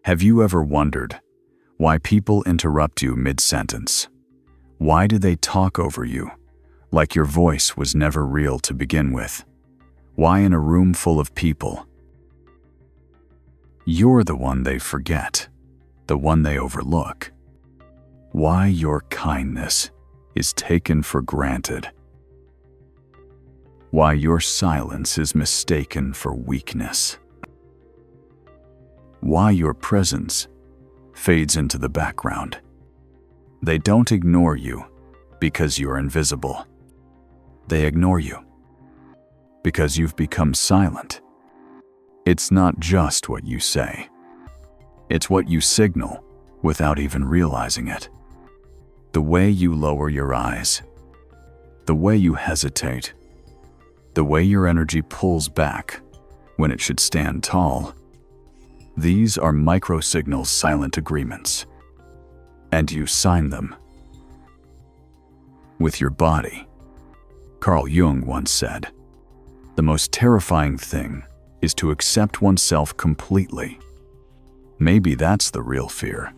Have you ever wondered why people interrupt you mid-sentence? Why do they talk over you, like your voice was never real to begin with? Why in a room full of people, you're the one they forget, the one they overlook? Why your kindness is taken for granted? Why your silence is mistaken for weakness? Why your presence fades into the background? They don't ignore you because you're invisible. They ignore you because you've become silent. It's not just what you say. It's what you signal without even realizing it. The way you lower your eyes, the way you hesitate, the way your energy pulls back when it should stand tall. These are micro-signals, silent agreements, and you sign them with your body. Carl Jung once said, "The most terrifying thing is to accept oneself completely." Maybe that's the real fear,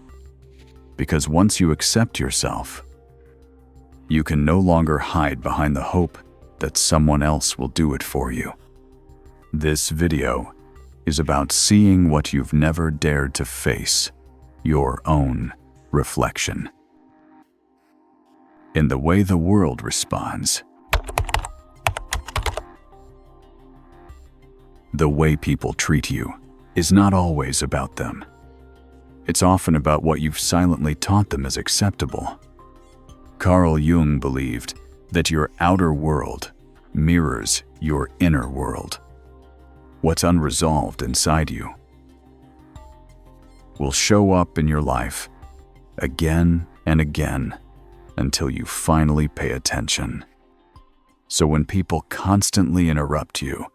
because once you accept yourself, you can no longer hide behind the hope that someone else will do it for you. This video is about seeing what you've never dared to face, your own reflection. In the way the world responds, the way people treat you is not always about them. It's often about what you've silently taught them is acceptable. Carl Jung believed that your outer world mirrors your inner world. What's unresolved inside you will show up in your life again and again until you finally pay attention. So when people constantly interrupt you,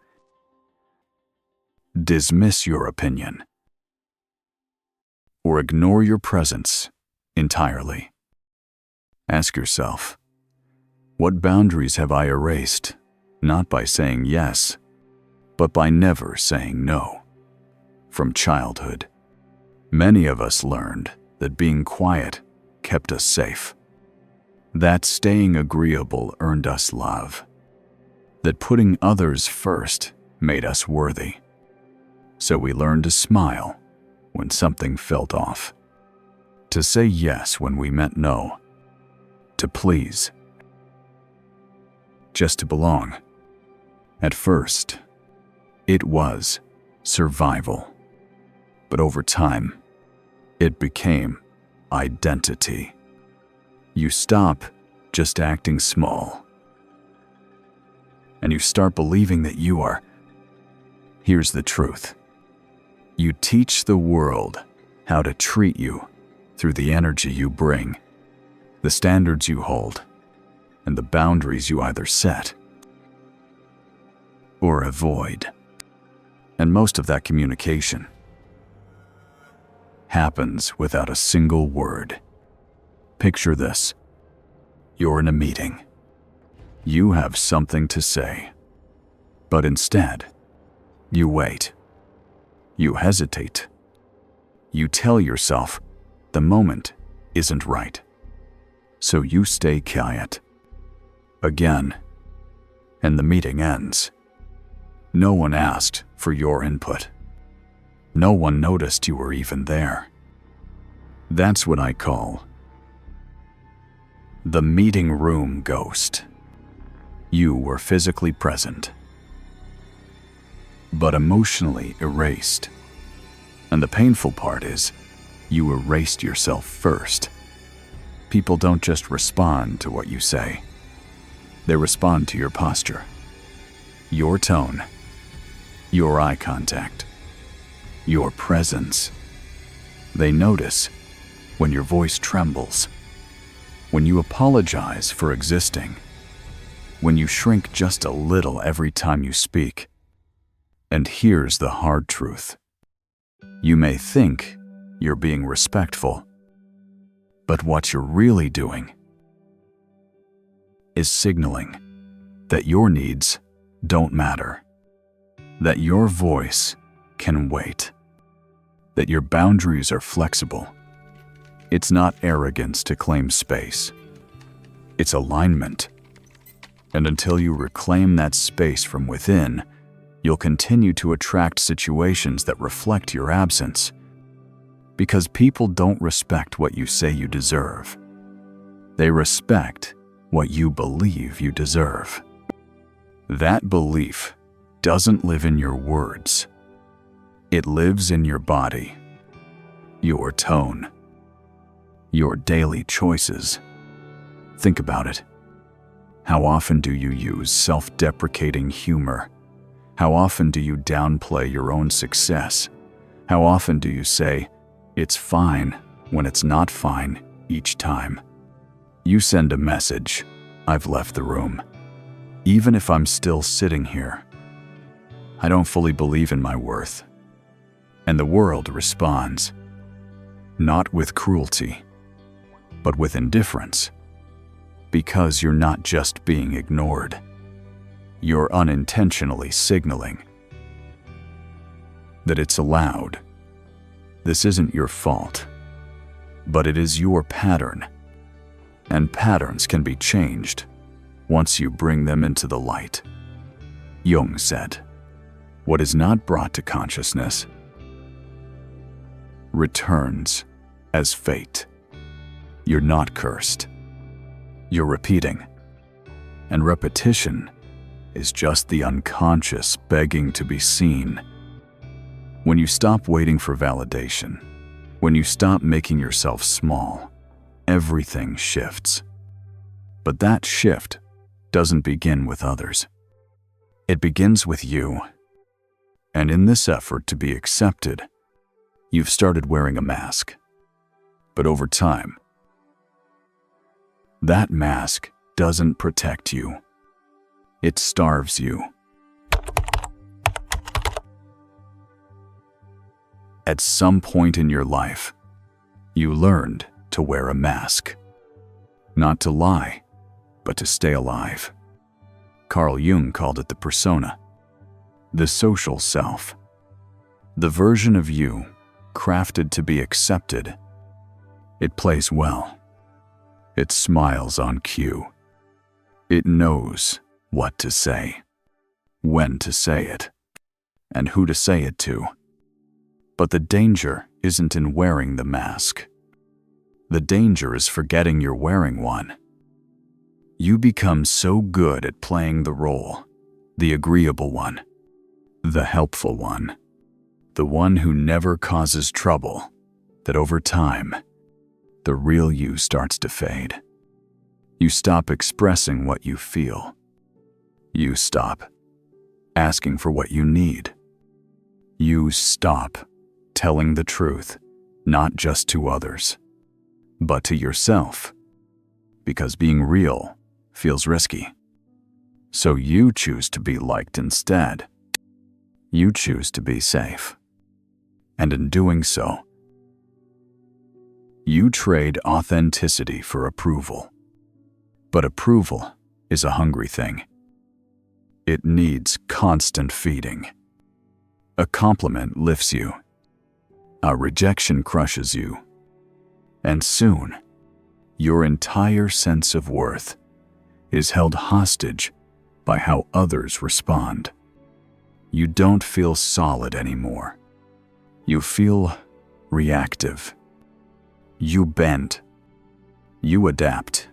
dismiss your opinion, or ignore your presence entirely, ask yourself, what boundaries have I erased, not by saying yes, but by never saying no? From childhood, many of us learned that being quiet kept us safe, that staying agreeable earned us love, that putting others first made us worthy. So we learned to smile when something felt off, to say yes when we meant no, to please, just to belong. At first, it was survival, but over time, it became identity. You stop just acting small, and you start believing that you are. Here's the truth. You teach the world how to treat you through the energy you bring, the standards you hold, and the boundaries you either set or avoid. And most of that communication happens without a single word. Picture this. You're in a meeting. You have something to say, but instead, you wait. You hesitate. You tell yourself the moment isn't right. So you stay quiet. Again, and the meeting ends. No one asked for your input. No one noticed you were even there. That's what I call the meeting room ghost. You were physically present, but emotionally erased. And the painful part is, you erased yourself first. People don't just respond to what you say. They respond to your posture, your tone, your eye contact, your presence. They notice when your voice trembles, when you apologize for existing, when you shrink just a little every time you speak. And here's the hard truth. You may think you're being respectful, but what you're really doing is signaling that your needs don't matter, that your voice can wait, that your boundaries are flexible. It's not arrogance to claim space. It's alignment. And until you reclaim that space from within, you'll continue to attract situations that reflect your absence. Because people don't respect what you say you deserve. They respect what you believe you deserve. That belief doesn't live in your words. It lives in your body, your tone, your daily choices. Think about it. How often do you use self-deprecating humor? How often do you downplay your own success? How often do you say, "It's fine," when it's not fine each time? You send a message, "I've left the room. Even if I'm still sitting here, I don't fully believe in my worth." And the world responds, not with cruelty, but with indifference. Because you're not just being ignored. You're unintentionally signaling that it's allowed. This isn't your fault, but it is your pattern. And patterns can be changed once you bring them into the light. Jung said, "What is not brought to consciousness returns as fate." You're not cursed. You're repeating. And repetition is just the unconscious begging to be seen. When you stop waiting for validation, when you stop making yourself small, everything shifts. But that shift doesn't begin with others. It begins with you. And in this effort to be accepted, you've started wearing a mask. But over time, that mask doesn't protect you. It starves you. At some point in your life, you learned to wear a mask. Not to lie, but to stay alive. Carl Jung called it the persona, the social self, the version of you crafted to be accepted. It plays well. It smiles on cue. It knows what to say, when to say it, and who to say it to. But the danger isn't in wearing the mask. The danger is forgetting you're wearing one. You become so good at playing the role, the agreeable one, the helpful one, the one who never causes trouble, that over time, the real you starts to fade. You stop expressing what you feel. You stop asking for what you need. You stop telling the truth, not just to others, but to yourself, because being real feels risky. So you choose to be liked instead. You choose to be safe. And in doing so, you trade authenticity for approval. But approval is a hungry thing. It needs constant feeding. A compliment lifts you. A rejection crushes you. And soon, your entire sense of worth is held hostage by how others respond. You don't feel solid anymore. You feel reactive. You bend. You adapt.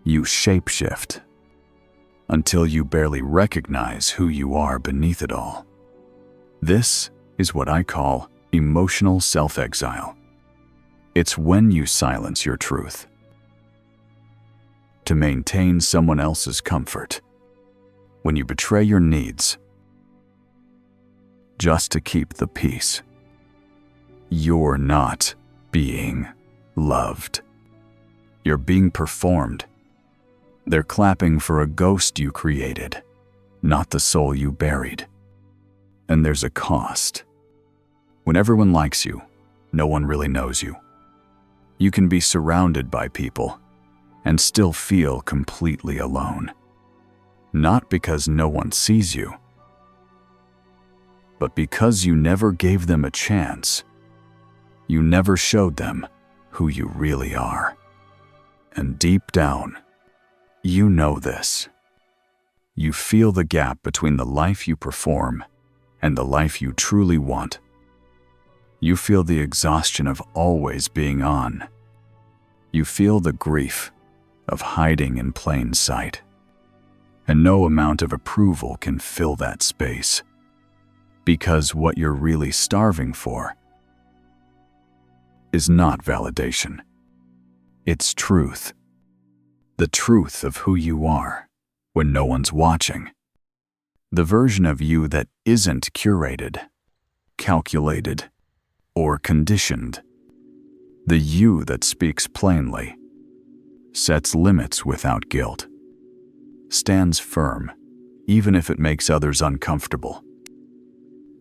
You shapeshift until you barely recognize who you are beneath it all. This is what I call emotional self-exile. It's when you silence your truth to maintain someone else's comfort, when you betray your needs just to keep the peace. You're not being loved. You're being performed. They're clapping for a ghost you created, not the soul you buried. And there's a cost. When everyone likes you, no one really knows you. You can be surrounded by people and still feel completely alone. Not because no one sees you, but because you never gave them a chance You never showed them who you really are. And deep down, you know this. You feel the gap between the life you perform and the life you truly want. You feel the exhaustion of always being on. You feel the grief of hiding in plain sight. And no amount of approval can fill that space. Because what you're really starving for is not validation. It's truth. The truth of who you are when no one's watching. The version of you that isn't curated, calculated, or conditioned. The you that speaks plainly, sets limits without guilt, stands firm even if it makes others uncomfortable.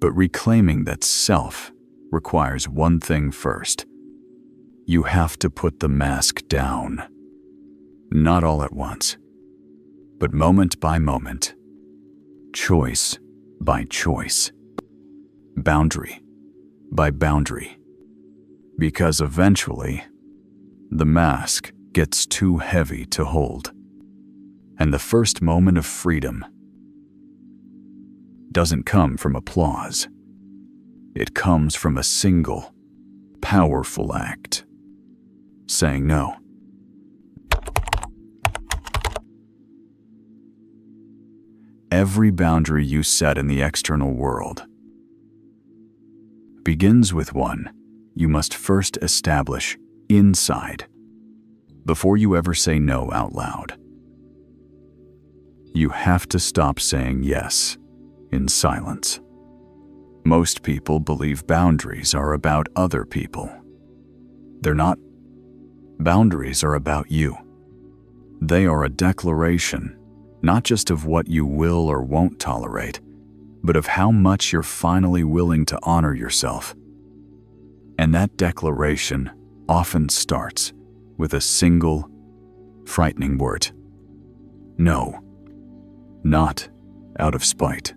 But reclaiming that self requires one thing first. You have to put the mask down. Not all at once, but moment by moment, choice by choice, boundary by boundary. Because eventually, the mask gets too heavy to hold. And the first moment of freedom doesn't come from applause. It comes from a single, powerful act. Saying no. Every boundary you set in the external world begins with one you must first establish inside before you ever say no out loud. You have to stop saying yes in silence. Most people believe boundaries are about other people. They're not. Boundaries are about you. They are a declaration, not just of what you will or won't tolerate, but of how much you're finally willing to honor yourself. And that declaration often starts with a single, frightening word. No. Not out of spite.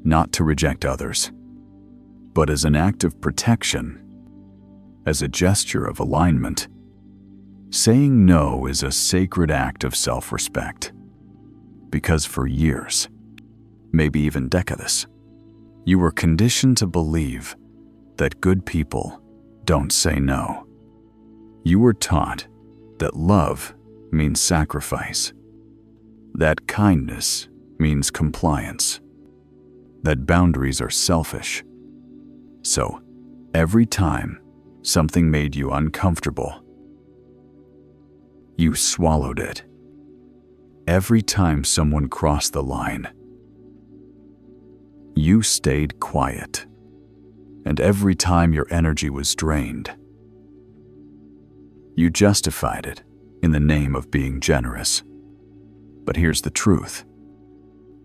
Not to reject others, but as an act of protection, as a gesture of alignment. Saying no is a sacred act of self-respect. Because for years, maybe even decades, you were conditioned to believe that good people don't say no. You were taught that love means sacrifice, that kindness means compliance, that boundaries are selfish. So, every time something made you uncomfortable, you swallowed it. Every time someone crossed the line, you stayed quiet. And every time your energy was drained, you justified it in the name of being generous. But here's the truth.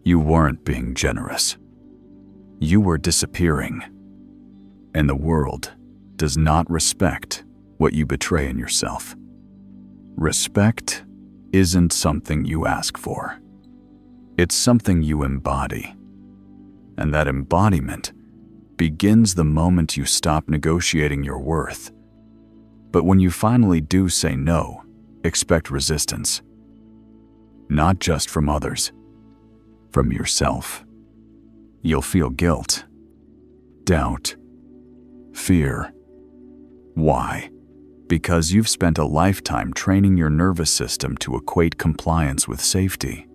You weren't being generous. You were disappearing. And the world does not respect what you betray in yourself. Respect isn't something you ask for. It's something you embody. And that embodiment begins the moment you stop negotiating your worth. But when you finally do say no, expect resistance. Not just from others, from yourself. You'll feel guilt, doubt, fear. Why? Because you've spent a lifetime training your nervous system to equate compliance with safety.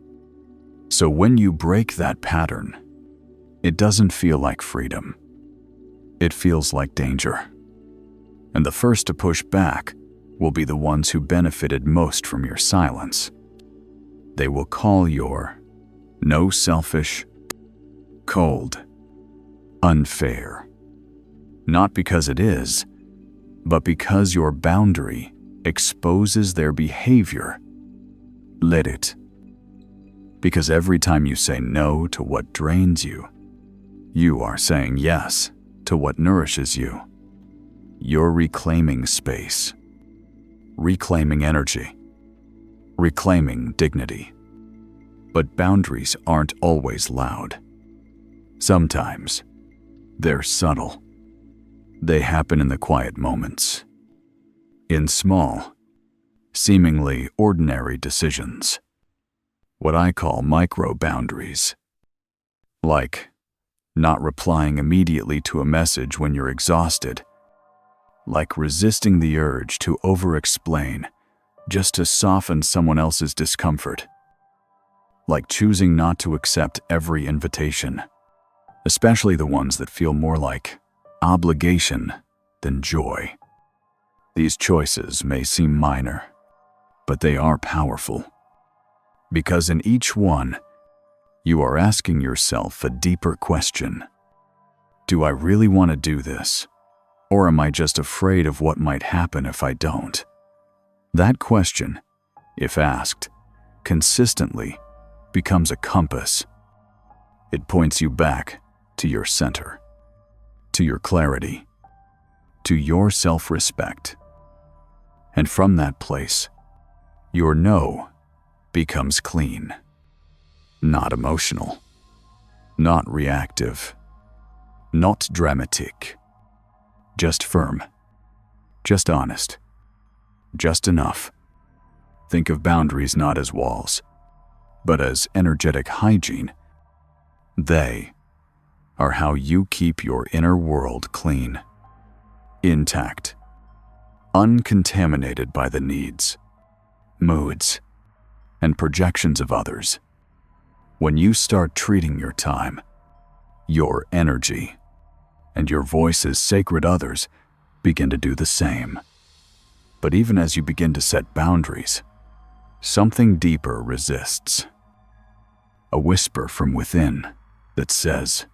So when you break that pattern, it doesn't feel like freedom. It feels like danger. And the first to push back will be the ones who benefited most from your silence. They will call your no selfish, cold, unfair. Not because it is, but because your boundary exposes their behavior. Let it. Because every time you say no to what drains you, you are saying yes to what nourishes you. You're reclaiming space, reclaiming energy, reclaiming dignity. But boundaries aren't always loud. Sometimes they're subtle. They happen in the quiet moments, in small, seemingly ordinary decisions, what I call micro boundaries, like not replying immediately to a message when you're exhausted, like resisting the urge to over-explain just to soften someone else's discomfort, like choosing not to accept every invitation, especially the ones that feel more like obligation than joy. These choices may seem minor, but they are powerful, because in each one, you are asking yourself a deeper question. Do I really want to do this? Or am I just afraid of what might happen if I don't? That question, if asked, consistently becomes a compass. It points you back to your center, to your clarity, to your self-respect. And from that place, your no becomes clean, not emotional, not reactive, not dramatic, just firm, just honest, just enough. Think of boundaries not as walls, but as energetic hygiene. They are how you keep your inner world clean, intact, uncontaminated by the needs, moods, and projections of others. When you start treating your time, your energy, and your voice as sacred, others begin to do the same. But even as you begin to set boundaries, something deeper resists. A whisper from within that says,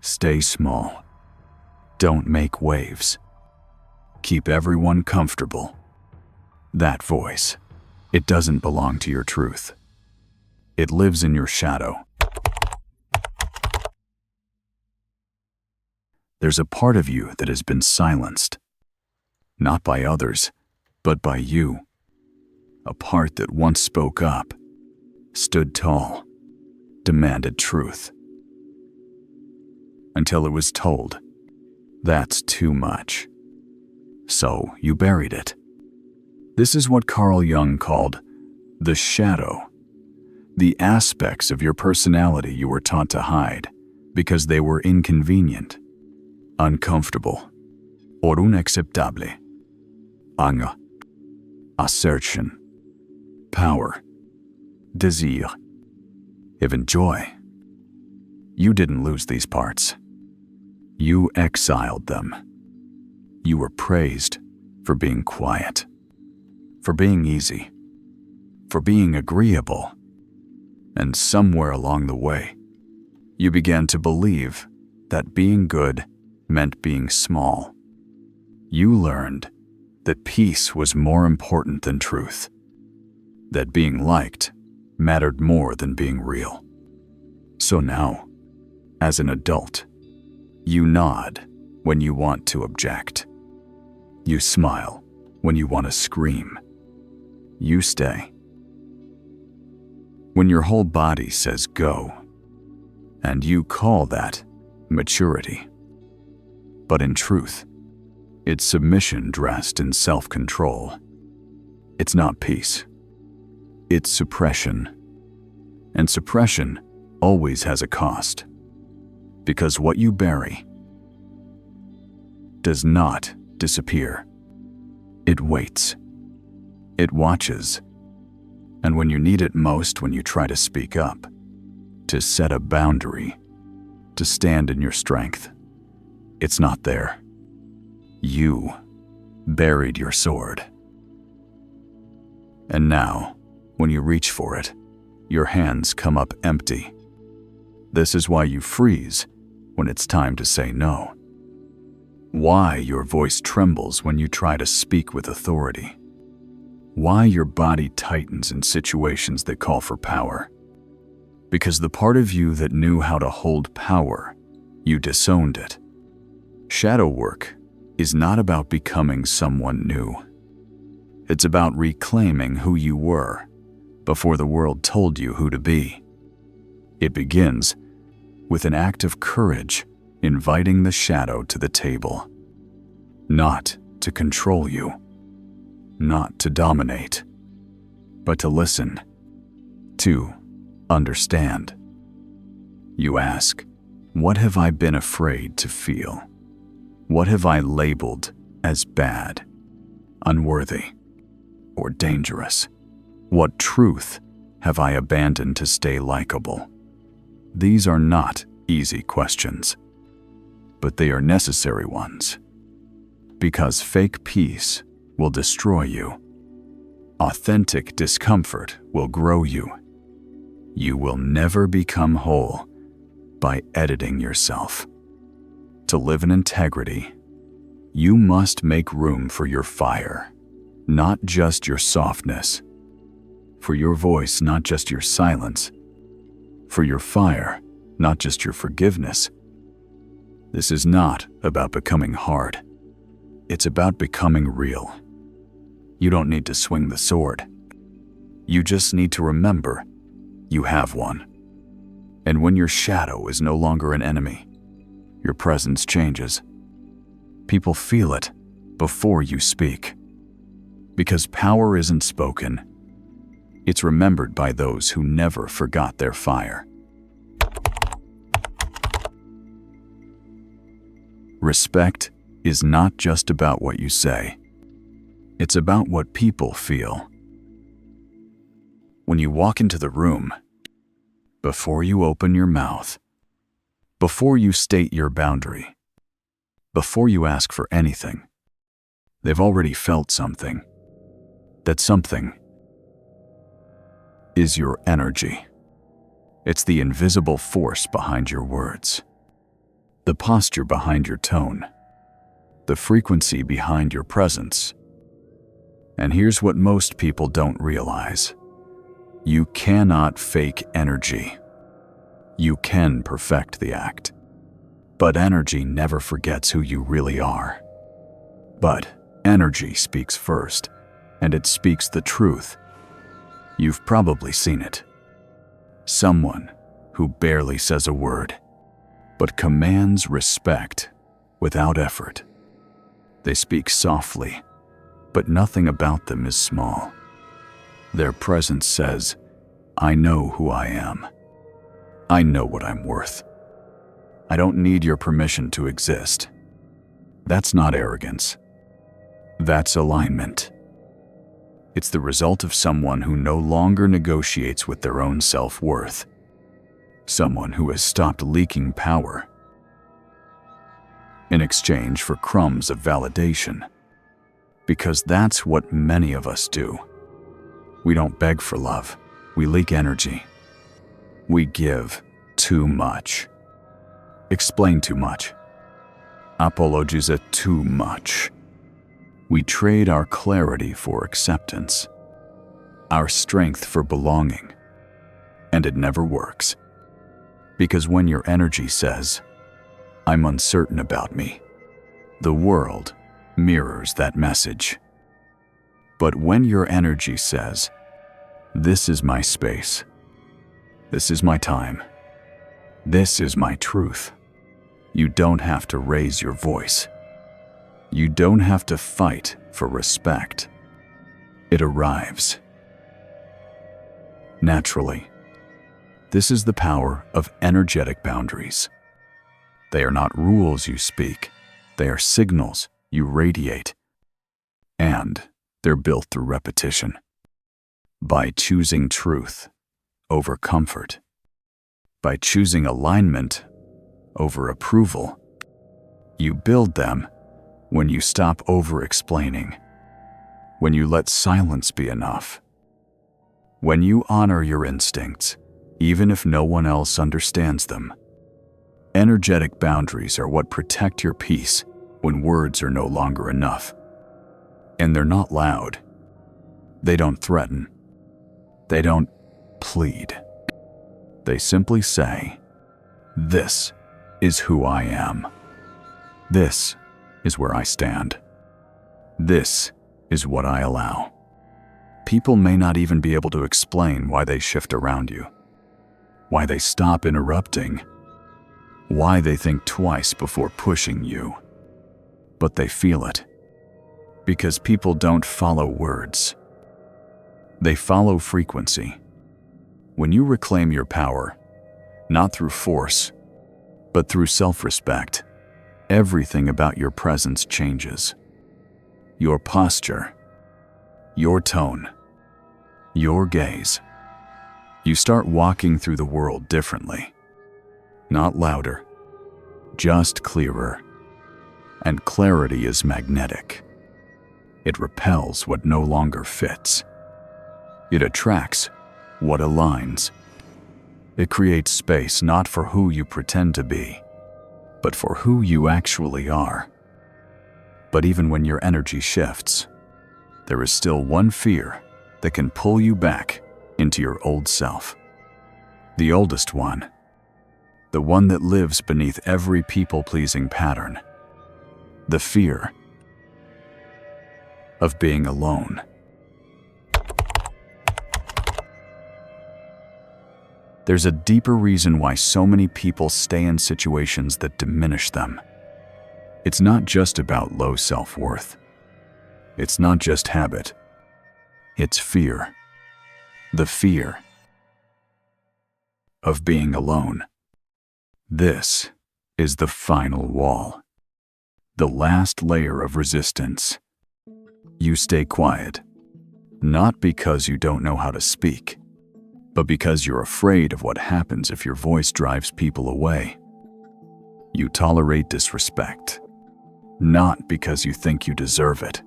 stay small. Don't make waves. Keep everyone comfortable. That voice, it doesn't belong to your truth. It lives in your shadow. There's a part of you that has been silenced, not by others, but by you. A part that once spoke up, stood tall, demanded truth. Until it was told, that's too much. So you buried it. This is what Carl Jung called the shadow, the aspects of your personality you were taught to hide because they were inconvenient, uncomfortable, or unacceptable. Anger, assertion, power, desire, even joy. You didn't lose these parts. You exiled them. You were praised for being quiet, for being easy, for being agreeable. And somewhere along the way, you began to believe that being good meant being small. You learned that peace was more important than truth, that being liked mattered more than being real. So now, as an adult, you nod when you want to object. You smile when you want to scream. You stay when your whole body says go, and you call that maturity. But in truth, it's submission dressed in self-control. It's not peace. It's suppression. And suppression always has a cost, because what you bury does not disappear. It waits. It watches. And when you need it most, when you try to speak up, to set a boundary, to stand in your strength, it's not there. You buried your sword. And now, when you reach for it, your hands come up empty. This is why you freeze when it's time to say no. Why your voice trembles when you try to speak with authority. Why your body tightens in situations that call for power. Because the part of you that knew how to hold power, you disowned it. Shadow work is not about becoming someone new. It's about reclaiming who you were before the world told you who to be. It begins with an act of courage, inviting the shadow to the table. not to control you, not to dominate, but to listen, to understand. You ask, what have I been afraid to feel? What have I labeled as bad, unworthy, or dangerous? What truth have I abandoned to stay likable? These are not easy questions, but they are necessary ones. Because fake peace will destroy you. Authentic discomfort will grow you. You will never become whole by editing yourself. To live in integrity, you must make room for your fire, not just your softness. For your voice, not just your silence. For your fire, not just your forgiveness. This is not about becoming hard. It's about becoming real. You don't need to swing the sword. You just need to remember you have one. And when your shadow is no longer an enemy, your presence changes. People feel it before you speak. Because power isn't spoken. It's remembered by those who never forgot their fire. Respect is not just about what you say. It's about what people feel. When you walk into the room, before you open your mouth, before you state your boundary, before you ask for anything, they've already felt something. That something is your energy. It's the invisible force behind your words, the posture behind your tone, the frequency behind your presence. And here's what most people don't realize. You cannot fake energy. You can perfect the act. But energy never forgets who you really are. But energy speaks first, and it speaks the truth. You've probably seen it. Someone who barely says a word, but commands respect without effort. They speak softly, but nothing about them is small. Their presence says, I know who I am. I know what I'm worth. I don't need your permission to exist. That's not arrogance. That's alignment. It's the result of someone who no longer negotiates with their own self-worth. Someone who has stopped leaking power in exchange for crumbs of validation. Because that's what many of us do. We don't beg for love. We leak energy. We give too much. Explain too much. Apologize too much. We trade our clarity for acceptance, our strength for belonging, and it never works. Because when your energy says, I'm uncertain about me, the world mirrors that message. But when your energy says, this is my space, this is my time, this is my truth, you don't have to raise your voice. You don't have to fight for respect. It arrives naturally. This is the power of energetic boundaries. They are not rules you speak. They are signals you radiate. And they're built through repetition. By choosing truth over comfort. By choosing alignment over approval. You build them when you stop over-explaining, when you let silence be enough, when you honor your instincts, even if no one else understands them. Energetic boundaries are what protect your peace when words are no longer enough. And they're not loud. They don't threaten. They don't plead. They simply say, this is who I am. This is where I stand. This is what I allow. People may not even be able to explain why they shift around you, why they stop interrupting, why they think twice before pushing you. but they feel it. Because people don't follow words. They follow frequency. When you reclaim your power, not through force, but through self-respect, everything about your presence changes. Your posture, your tone, your gaze. You start walking through the world differently. Not louder, just clearer. And clarity is magnetic. It repels what no longer fits. It attracts what aligns. It creates space not for who you pretend to be, but for who you actually are. But even when your energy shifts, there is still one fear that can pull you back into your old self. The oldest one. The one that lives beneath every people-pleasing pattern. The fear of being alone. There's a deeper reason why so many people stay in situations that diminish them. It's not just about low self-worth. It's not just habit. It's fear. The fear of being alone. This is the final wall. The last layer of resistance. You stay quiet, not because you don't know how to speak, but because you're afraid of what happens if your voice drives people away. You tolerate disrespect, not because you think you deserve it,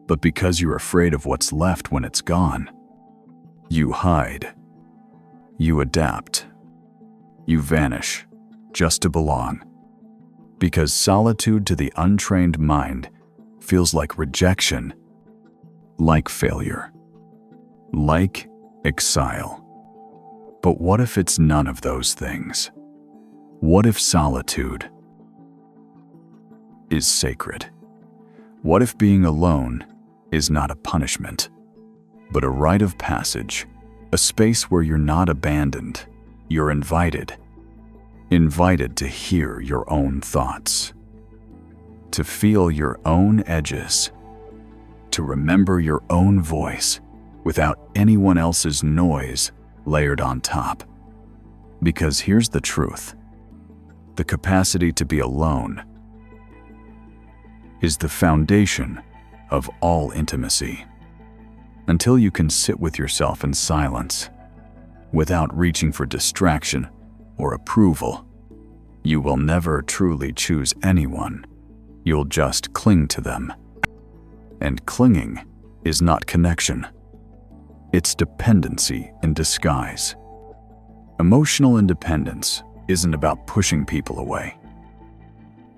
but because you're afraid of what's left when it's gone. You hide. You adapt. You vanish, just to belong. Because solitude to the untrained mind feels like rejection, like failure, like exile. But what if it's none of those things? What if solitude is sacred? What if being alone is not a punishment, but a rite of passage, a space where you're not abandoned, you're invited to hear your own thoughts, to feel your edges edges, to remember your own voice without anyone else's noise layered on top. Because here's the truth. The capacity to be alone is the foundation of all intimacy. Until you can sit with yourself in silence, without reaching for distraction or approval, you will never truly choose anyone. You'll just cling to them. And clinging is not connection. It's dependency in disguise. Emotional independence isn't about pushing people away.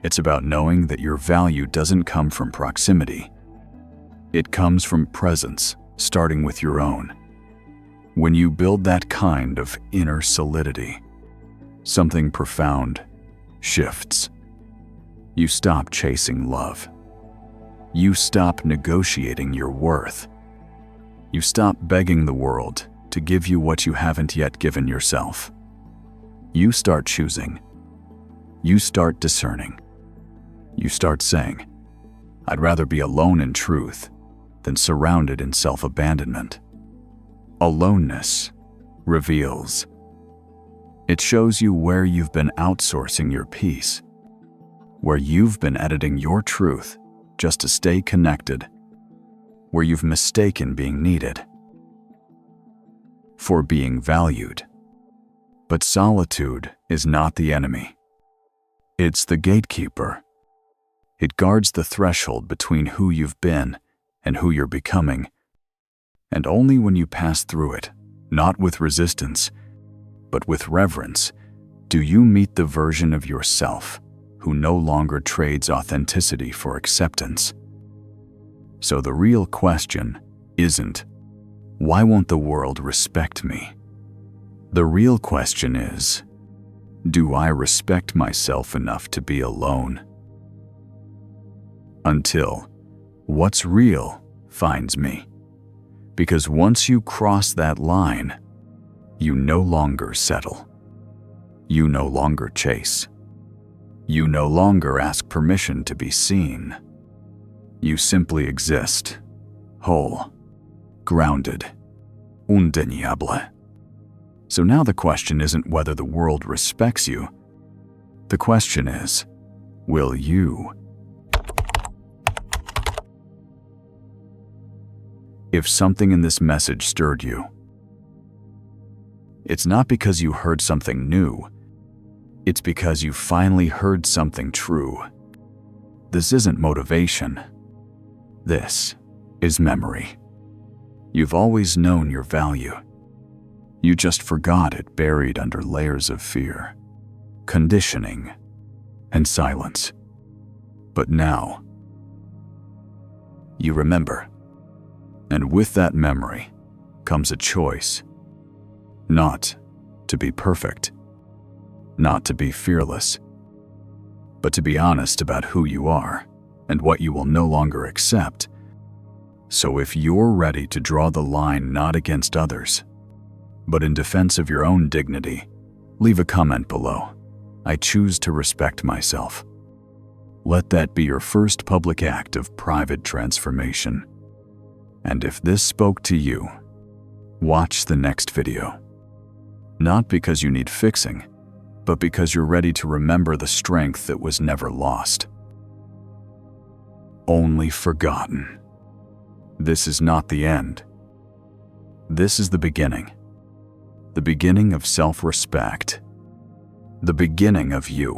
It's about knowing that your value doesn't come from proximity. It comes from presence, starting with your own. When you build that kind of inner solidity, something profound shifts. You stop chasing love. You stop negotiating your worth. You stop begging the world to give you what you haven't yet given yourself. You start choosing. You start discerning. You start saying, I'd rather be alone in truth than surrounded in self-abandonment. Aloneness reveals. It shows you where you've been outsourcing your peace, where you've been editing your truth just to stay connected, where you've mistaken being needed for being valued. But solitude is not the enemy. It's the gatekeeper. It guards the threshold between who you've been and who you're becoming. And only when you pass through it, not with resistance, but with reverence, do you meet the version of yourself who no longer trades authenticity for acceptance. So the real question isn't, why won't the world respect me? The real question is, do I respect myself enough to be alone? Until what's real finds me. Because once you cross that line, you no longer settle. You no longer chase. You no longer ask permission to be seen. You simply exist, whole, grounded, undeniable. So now the question isn't whether the world respects you. The question is, will you? If something in this message stirred you, it's not because you heard something new. It's because you finally heard something true. This isn't motivation. This is memory. You've always known your value. You just forgot it buried under layers of fear, conditioning, and silence. But now, you remember. And with that memory comes a choice. Not to be perfect, not to be fearless, but to be honest about who you are and what you will no longer accept. So if you're ready to draw the line not against others, but in defense of your own dignity, leave a comment below. I choose to respect myself. Let that be your first public act of private transformation. And if this spoke to you, watch the next video. Not because you need fixing, but because you're ready to remember the strength that was never lost. Only forgotten. This is not the end. This is the beginning. The beginning of self-respect. The beginning of you.